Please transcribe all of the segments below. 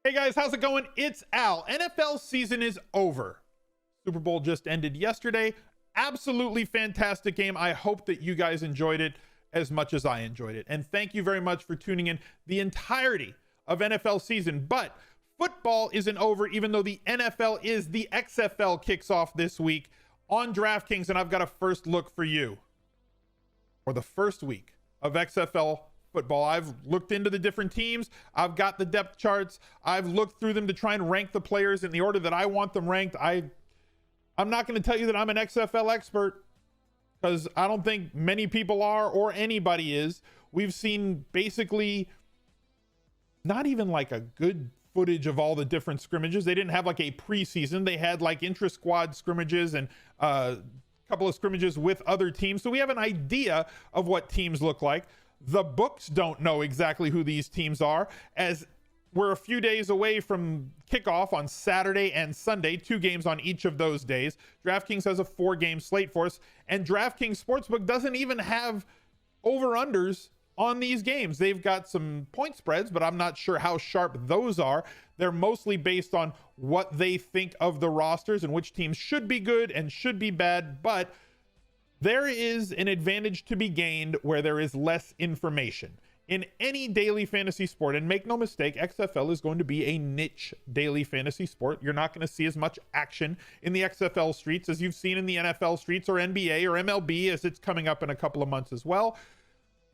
Hey guys, how's it going? It's Al. NFL season is over. Super Bowl just ended yesterday. Absolutely fantastic game. I hope that you guys enjoyed it as much as I enjoyed it. And thank you very much for tuning in the entirety of NFL season. But football isn't over, even though the NFL is. The XFL kicks off this week on DraftKings, and I've got a first look for you for the first week of XFL football. I've looked into the different teams. I've got the depth charts. I've looked through them to try and rank the players in the order that I want them ranked. I'm not going to tell you that I'm an XFL expert, because I don't think many people are, or anybody is. We've seen basically not even like a good footage of all the different scrimmages. They didn't have like a preseason. They had like intra-squad scrimmages and a couple of scrimmages with other teams. So we have an idea of what teams look like. The books don't know exactly who these teams are, as we're a few days away from kickoff on Saturday and Sunday, 2 games on each of those days. DraftKings has a 4-game slate for us, and DraftKings Sportsbook doesn't even have over-unders on these games. They've got some point spreads, but I'm not sure how sharp those are. They're mostly based on what they think of the rosters and which teams should be good and should be bad, but there is an advantage to be gained where there is less information. In any daily fantasy sport, and make no mistake, XFL is going to be a niche daily fantasy sport. You're not going to see as much action in the XFL streets as you've seen in the NFL streets or NBA or MLB, as it's coming up in a couple of months as well.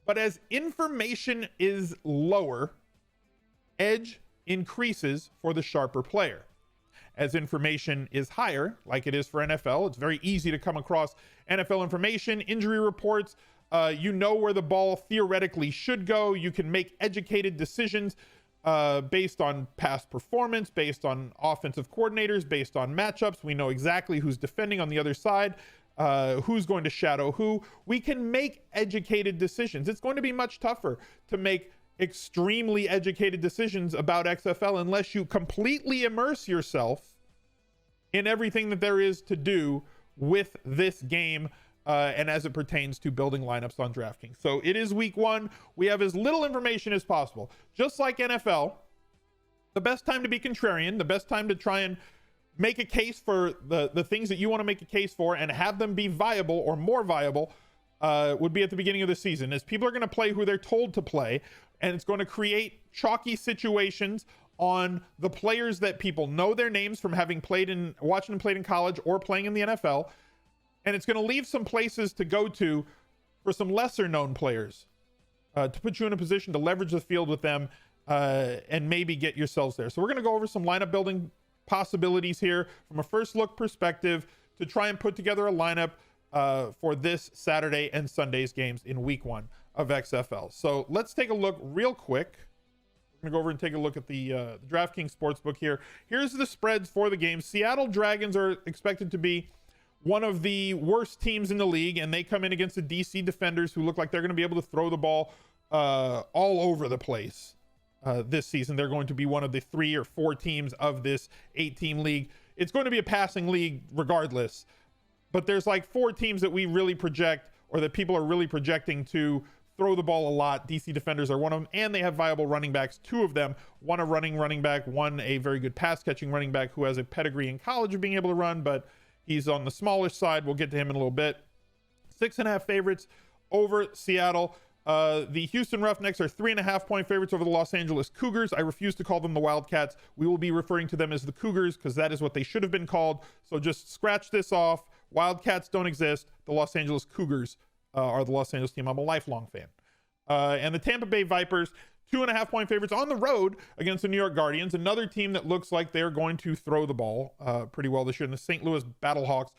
But as information is lower, edge increases for the sharper player. As information is higher, like it is for NFL, it's very easy to come across NFL information, injury reports. You know where the ball theoretically should go. You can make educated decisions based on past performance, based on offensive coordinators, based on matchups. We know exactly who's defending on the other side, who's going to shadow who. We can make educated decisions. It's going to be much tougher to make extremely educated decisions about XFL unless you completely immerse yourself in everything that there is to do with this game, and as it pertains to building lineups on DraftKings. So it is week 1. We have as little information as possible. Just like NFL, the best time to be contrarian, the best time to try and make a case for the things that you want to make a case for and have them be viable or more viable, would be at the beginning of the season, as people are going to play who they're told to play, and it's going to create chalky situations on the players that people know their names from having watching them played in college or playing in the NFL. And it's going to leave some places to go to for some lesser known players, to put you in a position to leverage the field with them, and maybe get yourselves there. So we're going to go over some lineup building possibilities here from a first look perspective to try and put together a lineup for this Saturday and Sunday's games in week 1 of XFL. So let's take a look real quick. We're going to go over and take a look at the DraftKings Sportsbook here. Here's the spreads for the game. Seattle Dragons are expected to be one of the worst teams in the league, and they come in against the DC Defenders, who look like they're going to be able to throw the ball all over the place this season. They're going to be one of the 3 or 4 teams of this 8-team league. It's going to be a passing league regardless, but there's like 4 teams that we really project, or that people are really projecting to throw the ball a lot. DC Defenders are one of them, and they have viable running backs, 2 of them, one a running back, one a very good pass catching running back who has a pedigree in college of being able to run, but he's on the smallish side. We'll get to him in a little bit. 6.5 favorites over Seattle. The Houston Roughnecks are 3.5 point favorites over the Los Angeles Cougars. I refuse to call them the Wildcats. We will be referring to them as the Cougars, because that is what they should have been called. So just scratch this off. Wildcats don't exist. The Los Angeles Cougars are the Los Angeles team. I'm a lifelong fan. And the Tampa Bay Vipers, 2.5 point favorites on the road against the New York Guardians, another team that looks like they're going to throw the ball pretty well this year. And the St. Louis Battlehawks,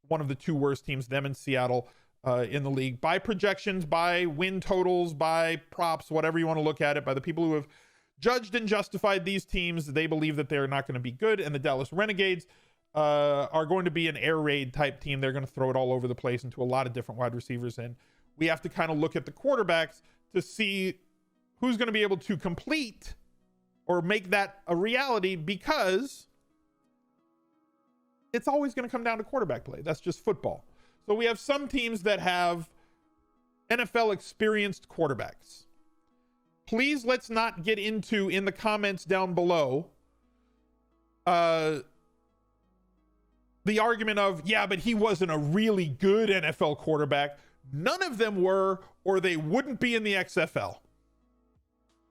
one of the 2 worst teams, them and Seattle, in the league. By projections, by win totals, by props, whatever you want to look at it, by the people who have judged and justified these teams, they believe that they're not going to be good. And the Dallas Renegades are going to be an air raid type team. They're going to throw it all over the place into a lot of different wide receivers. And we have to kind of look at the quarterbacks to see who's going to be able to complete or make that a reality, because it's always going to come down to quarterback play. That's just football. So we have some teams that have NFL experienced quarterbacks. Please, let's not get into, in the comments down below, the argument of, yeah, but he wasn't a really good NFL quarterback. None of them were, or they wouldn't be in the XFL.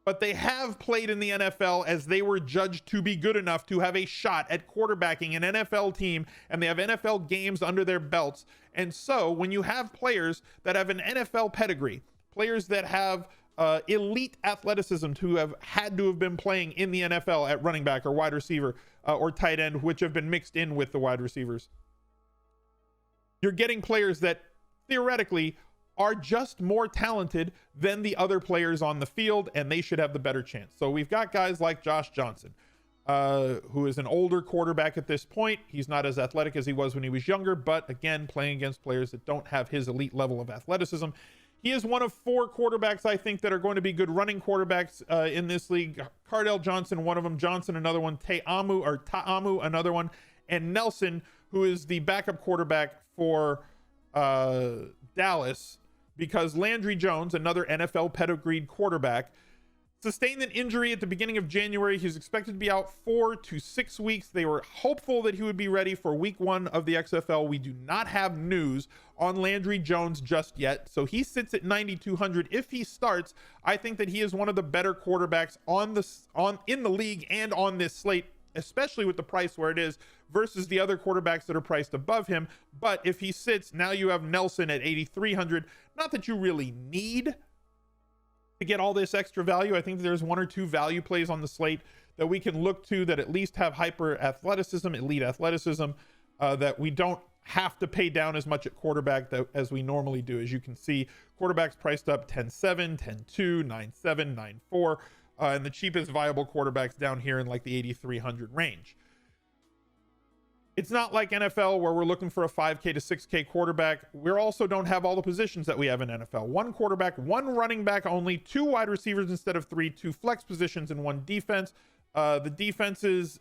But they have played in the NFL as they were judged to be good enough to have a shot at quarterbacking an NFL team, and they have NFL games under their belts. And so when you have players that have an NFL pedigree, players that have elite athleticism, who have had to have been playing in the NFL at running back or wide receiver or tight end, which have been mixed in with the wide receivers, you're getting players that theoretically are just more talented than the other players on the field, and they should have the better chance. So we've got guys like Josh Johnson, who is an older quarterback at this point. He's not as athletic as he was when he was younger, but again, playing against players that don't have his elite level of athleticism. He is one of 4 quarterbacks, I think, that are going to be good running quarterbacks in this league. Cardell Johnson, one of them. Johnson, another one. Ta'amu, another one. And Nelson, who is the backup quarterback for Dallas, because Landry Jones, another NFL pedigreed quarterback, sustained an injury at the beginning of January. He's expected to be out 4 to 6 weeks. They were hopeful that he would be ready for week 1 of the XFL. We do not have news on Landry Jones just yet. So he sits at 9,200. If he starts, I think that he is one of the better quarterbacks in the league and on this slate, especially with the price where it is versus the other quarterbacks that are priced above him. But if he sits, now you have Nelson at 8,300. Not that you really need to get all this extra value. I think there's 1 or 2 value plays on the slate that we can look to that at least have hyper athleticism, elite athleticism, that we don't have to pay down as much at quarterback as we normally do. As you can see, quarterbacks priced up 10.7, 10.2, 9.7, 9.4, and the cheapest viable quarterbacks down here in like the 8,300 range. It's not like NFL where we're looking for a 5K to 6K quarterback. We also don't have all the positions that we have in NFL. 1 quarterback, 1 running back only, 2 wide receivers instead of 3, 2 flex positions, and 1 defense. The defense is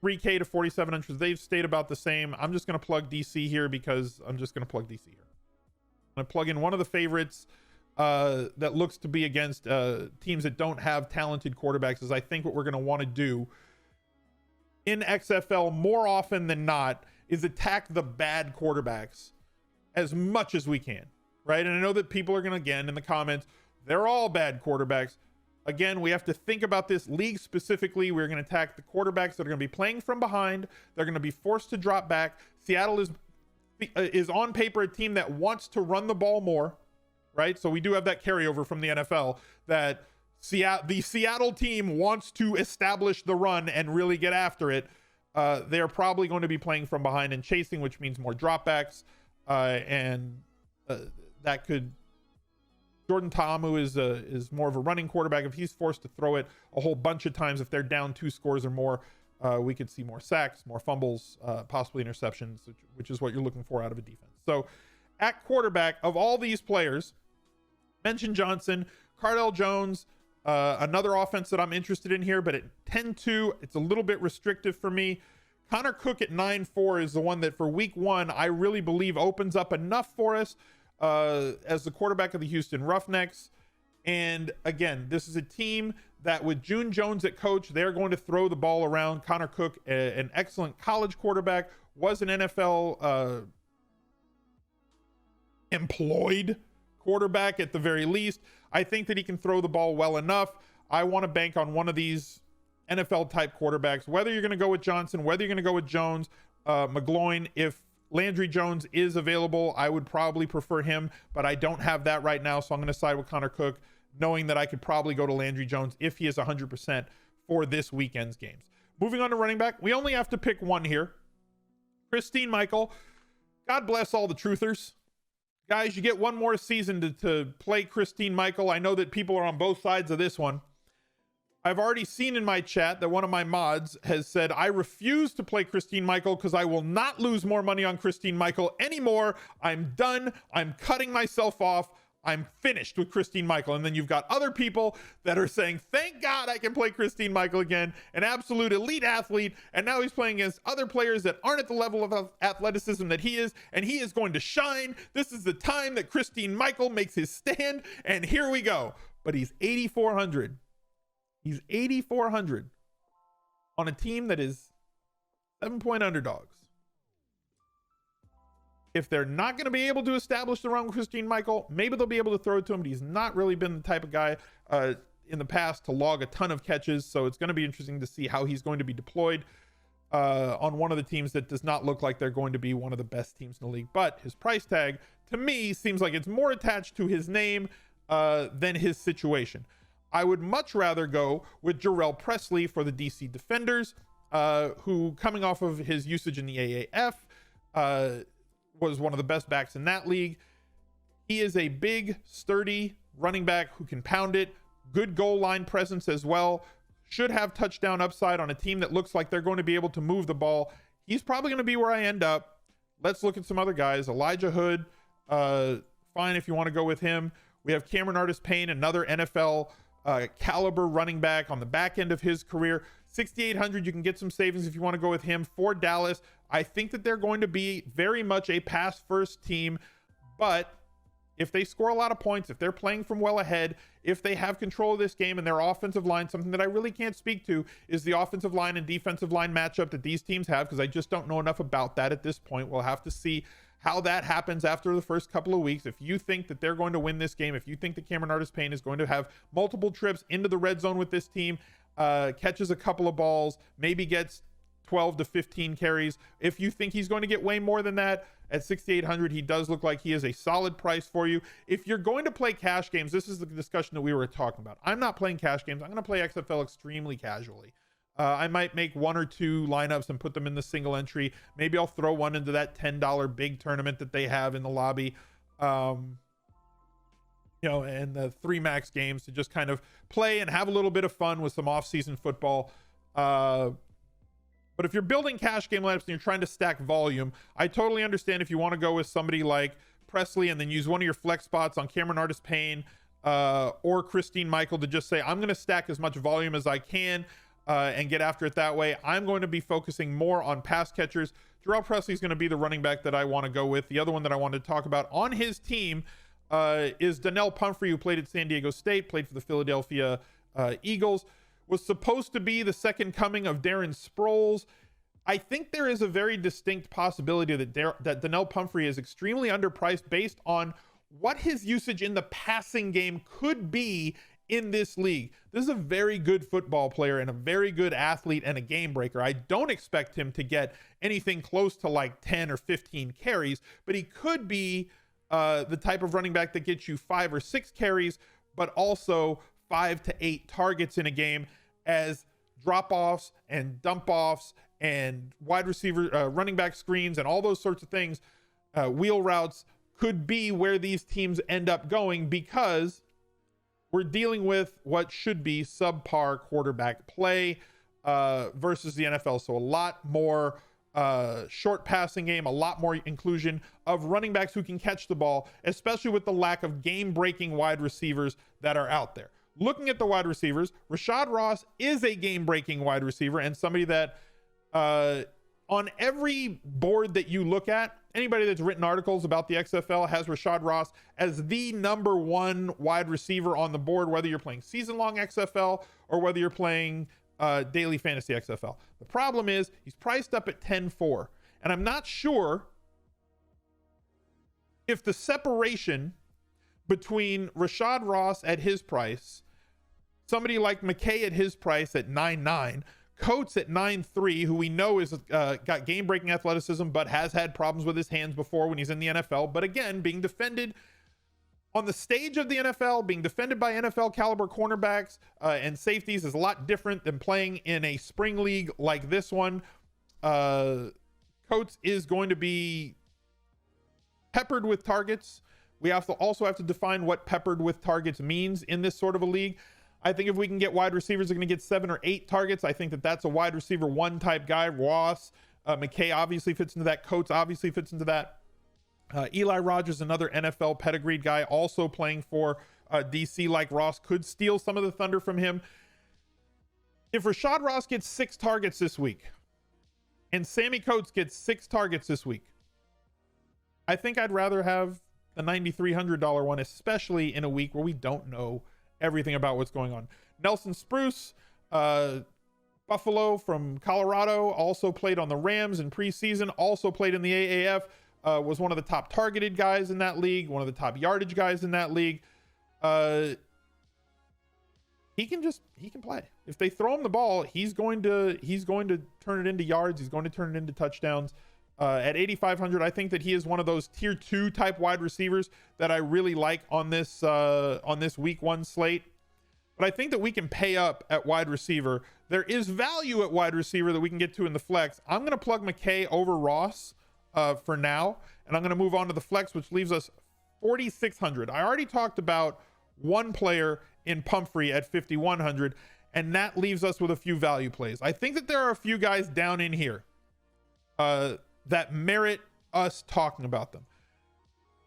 3K to 4,700. They've stayed about the same. I'm just going to plug DC here because I'm just going to plug DC here. I'm going to plug in one of the favorites that looks to be against teams that don't have talented quarterbacks, is I think what we're going to want to do in XFL more often than not is attack the bad quarterbacks as much as we can, right? And I know that people are going to, again, in the comments, they're all bad quarterbacks. Again, we have to think about this league specifically. We're going to attack the quarterbacks that are going to be playing from behind. They're going to be forced to drop back. Seattle is on paper a team that wants to run the ball more, right? So we do have that carryover from the NFL that the Seattle team wants to establish the run and really get after it. They're probably going to be playing from behind and chasing, which means more dropbacks. And that could... Jordan Ta'amu is more of a running quarterback. If he's forced to throw it a whole bunch of times, if they're down 2 scores or more, we could see more sacks, more fumbles, possibly interceptions, which is what you're looking for out of a defense. So at quarterback, of all these players, mentioned Johnson, Cardell Jones, another offense that I'm interested in here, but at 10-2, it's a little bit restrictive for me. Connor Cook at 9-4 is the one that for week 1, I really believe opens up enough for us as the quarterback of the Houston Roughnecks. And again, this is a team that with June Jones at coach, they're going to throw the ball around. Connor Cook, an excellent college quarterback, was an NFL employed quarterback at the very least. I think that he can throw the ball well enough. I want to bank on one of these NFL type quarterbacks, whether you're going to go with Johnson, whether you're going to go with Jones, McGloin. If Landry Jones is available, I would probably prefer him, but I don't have that right now, so I'm going to side with Connor Cook, knowing that I could probably go to Landry Jones if he is 100% for this weekend's games. Moving on to running back, we only have to pick one here. Christine Michael. God bless all the truthers. Guys, you get one more season to play Christine Michael. I know that people are on both sides of this one. I've already seen in my chat that one of my mods has said, I refuse to play Christine Michael because I will not lose more money on Christine Michael anymore. I'm done. I'm cutting myself off. I'm finished with Christine Michael. And then you've got other people that are saying, thank God I can play Christine Michael again, an absolute elite athlete. And now he's playing against other players that aren't at the level of athleticism that he is, and he is going to shine. This is the time that Christine Michael makes his stand. And here we go. But he's 8,400. He's 8,400. on a team that is 7-point underdogs. If they're not going to be able to establish the run with Christine Michael, maybe they'll be able to throw it to him, but he's not really been the type of guy in the past to log a ton of catches. So it's going to be interesting to see how he's going to be deployed on one of the teams that does not look like they're going to be one of the best teams in the league. But his price tag, to me, seems like it's more attached to his name than his situation. I would much rather go with JHURELL PRESSLEY for the DC Defenders, who, coming off of his usage in the AAF, was one of the best backs in that league. He is a big, sturdy running back who can pound it. Good goal line presence as well. Should have touchdown upside on a team that looks like they're going to be able to move the ball. He's probably going to be where I end up. Let's look at some other guys. Elijah Hood, fine if you want to go with him. We have Cameron Artis-Payne, another NFL caliber running back on the back end of his career. 6,800, you can get some savings if you want to go with him. For Dallas, I think that they're going to be very much a pass first team, but if they score a lot of points, if they're playing from well ahead, if they have control of this game and their offensive line, something that I really can't speak to is the offensive line and defensive line matchup that these teams have, because I just don't know enough about that at this point. We'll have to see how that happens after the first couple of weeks. If you think that they're going to win this game, if you think that Cameron Artis-Payne is going to have multiple trips into the red zone with this team, catches a couple of balls, maybe gets 12 to 15 carries. If you think he's going to get way more than that, at 6,800, he does look like he is a solid price for you. If you're going to play cash games, this is the discussion that we were talking about. I'm not playing cash games. I'm going to play XFL extremely casually. I might make 1 or 2 lineups and put them in the single entry. Maybe I'll throw one into that $10 big tournament that they have in the lobby. And the 3 max games to just kind of play and have a little bit of fun with some off-season football. But if you're building cash game lineups and you're trying to stack volume, I totally understand if you want to go with somebody like Pressley and then use one of your flex spots on Cameron Artis-Payne or Christine Michael to just say, I'm going to stack as much volume as I can and get after it that way. I'm going to be focusing more on pass catchers. JHURELL PRESSLEY is going to be the running back that I want to go with. The other one that I wanted to talk about on his team is DONNEL PUMPHREY, who played at San Diego State, played for the Philadelphia Eagles, was supposed to be the second coming of Darren Sproles. I think there is a very distinct possibility that DONNEL PUMPHREY is extremely underpriced based on what his usage in the passing game could be in this league. This is a very good football player and a very good athlete and a game breaker. I don't expect him to get anything close to like 10 or 15 carries, but he could be the type of running back that gets you 5 or 6 carries, but also 5 to 8 targets in a game, as drop-offs and dump-offs and wide receiver running back screens and all those sorts of things, wheel routes could be where these teams end up going, because we're dealing with what should be subpar quarterback play versus the NFL. So a lot more short passing game, a lot more inclusion of running backs who can catch the ball, especially with the lack of game-breaking wide receivers that are out there. Looking at the wide receivers, Rashad Ross is a game-breaking wide receiver and somebody that on every board that you look at, anybody that's written articles about the XFL has Rashad Ross as the #1 wide receiver on the board, whether you're playing season-long XFL or whether you're playing daily fantasy XFL. The problem is he's priced up at 10.4, and I'm not sure if the separation between Rashad Ross at his price, somebody like McKay at his price at 9.9, Coates at 9.3, who we know is got game-breaking athleticism but has had problems with his hands before when he's in the NFL, but again, being defended on the stage of the NFL, being defended by NFL caliber cornerbacks and safeties is a lot different than playing in a spring league like this one. Coates is going to be peppered with targets. We also have to define what peppered with targets means in this sort of a league. I think if we can get wide receivers that are going to get 7 or 8 targets, I think that that's a wide receiver 1 type guy. Ross, McKay obviously fits into that. Coates obviously fits into that. Eli Rogers, another NFL pedigreed guy, also playing for DC like Ross, could steal some of the thunder from him. If Rashad Ross gets 6 targets this week and Sammy Coates gets 6 targets this week, I think I'd rather have the $9,300 one, especially in a week where we don't know everything about what's going on. Nelson Spruce, Buffalo from Colorado, also played on the Rams in preseason, also played in the AAF, was one of the top targeted guys in that league, one of the top yardage guys in that league. He can play. If they throw him the ball, he's going to turn it into yards. He's going to turn it into touchdowns. At 8,500, I think that he is one of those tier 2 type wide receivers that I really like on this week 1 slate. But I think that we can pay up at wide receiver. There is value at wide receiver that we can get to in the flex. I'm going to plug McKay over Ross for now, and I'm going to move on to the flex, which leaves us 4,600. I already talked about one player in Pumphrey at 5,100, and that leaves us with a few value plays. I think that there are a few guys down in here that merit us talking about them.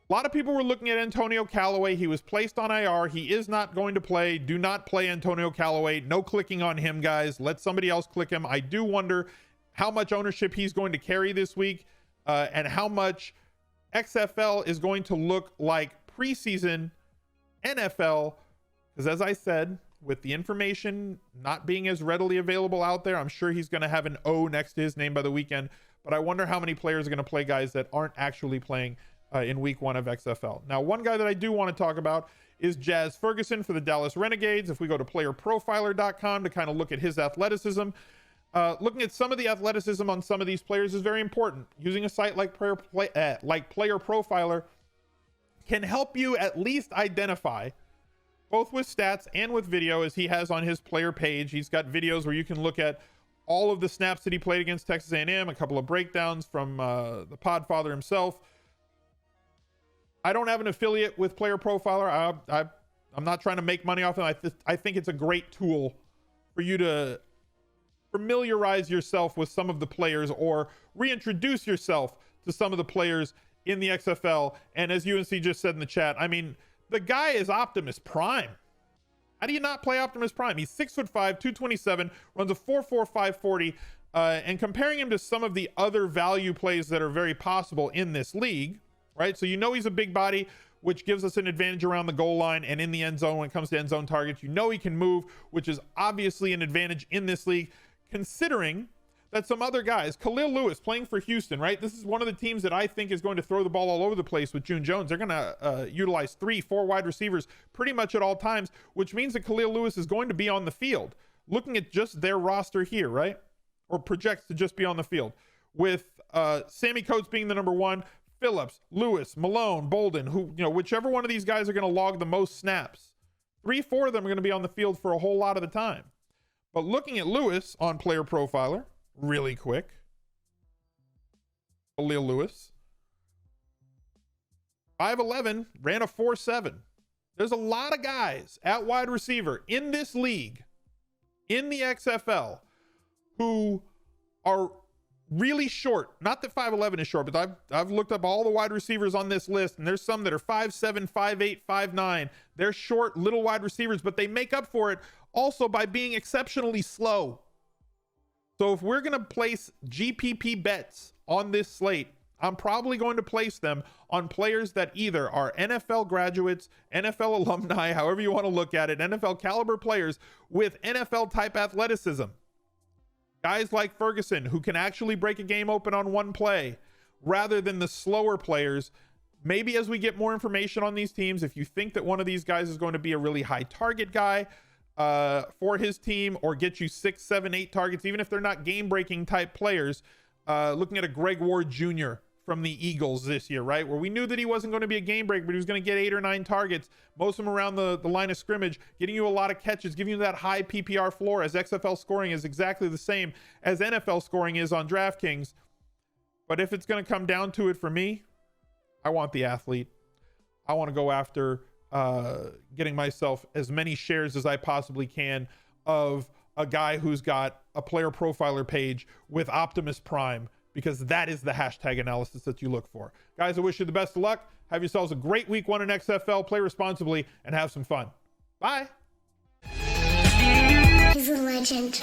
A lot of people were looking at Antonio Callaway. He was placed on IR. He is not going to play. Do not play Antonio Callaway. No clicking on him, guys. Let somebody else click him. I do wonder how much ownership he's going to carry this week, and how much XFL is going to look like preseason NFL, because as I said, with the information not being as readily available out there, I'm sure he's going to have an O next to his name by the weekend. But I wonder how many players are going to play guys that aren't actually playing in week 1 of XFL. Now, one guy that I do want to talk about is Jazz Ferguson for the Dallas Renegades. If we go to playerprofiler.com to kind of look at his athleticism, looking at some of the athleticism on some of these players is very important. Using a site like Player Profiler can help you at least identify, both with stats and with video, as he has on his player page. He's got videos where you can look at all of the snaps that he played against Texas A&M, a couple of breakdowns from the Podfather himself. I don't have an affiliate with Player Profiler. I'm not trying to make money off it. I think it's a great tool for you to familiarize yourself with some of the players, or reintroduce yourself to some of the players in the XFL. And as UNC just said in the chat, I mean, the guy is Optimus Prime. How do you not play Optimus Prime? He's 6'5", 227, runs a 4.4 540, and comparing him to some of the other value plays that are very possible in this league, right? So you know he's a big body, which gives us an advantage around the goal line and in the end zone when it comes to end zone targets. You know he can move, which is obviously an advantage in this league, considering that some other guys, Khalil Lewis playing for Houston, right? This is one of the teams that I think is going to throw the ball all over the place with June Jones. They're going to utilize 3-4 wide receivers pretty much at all times, which means that Khalil Lewis is going to be on the field. Looking at just their roster here, right? Or projects to just be on the field, with Sammy Coates being the number 1, Phillips, Lewis, Malone, Bolden, who, you know, whichever one of these guys are going to log the most snaps. 3-4 of them are going to be on the field for a whole lot of the time. But looking at Lewis on Player Profiler, really quick. Khalil Lewis, 5'11", ran a 4.7. There's a lot of guys at wide receiver in this league, in the XFL, who are really short. Not that 5'11" is short, but I've looked up all the wide receivers on this list, and there's some that are 5'7", 5'8", 5'9". They're short little wide receivers, but they make up for it also by being exceptionally slow. So if we're going to place GPP bets on this slate, I'm probably going to place them on players that either are NFL graduates, NFL alumni, however you want to look at it, NFL caliber players with NFL type athleticism. Guys like Ferguson, who can actually break a game open on one play, rather than the slower players. Maybe as we get more information on these teams, if you think that one of these guys is going to be a really high target guy for his team, or get you 6, 7, 8 targets, even if they're not game-breaking type players, looking at a Greg Ward Jr. from the Eagles this year, right? Where we knew that he wasn't going to be a game break, but he was going to get 8 or 9 targets, most of them around the line of scrimmage, getting you a lot of catches, giving you that high PPR floor, as XFL scoring is exactly the same as NFL scoring is on DraftKings. But if it's going to come down to it for me, I want the athlete. I want to go after getting myself as many shares as I possibly can of a guy who's got a Player Profiler page with Optimus Prime, because that is the hashtag analysis that you look for. Guys, I wish you the best of luck. Have yourselves a great week 1 in XFL. Play responsibly and have some fun. Bye. He's a legend.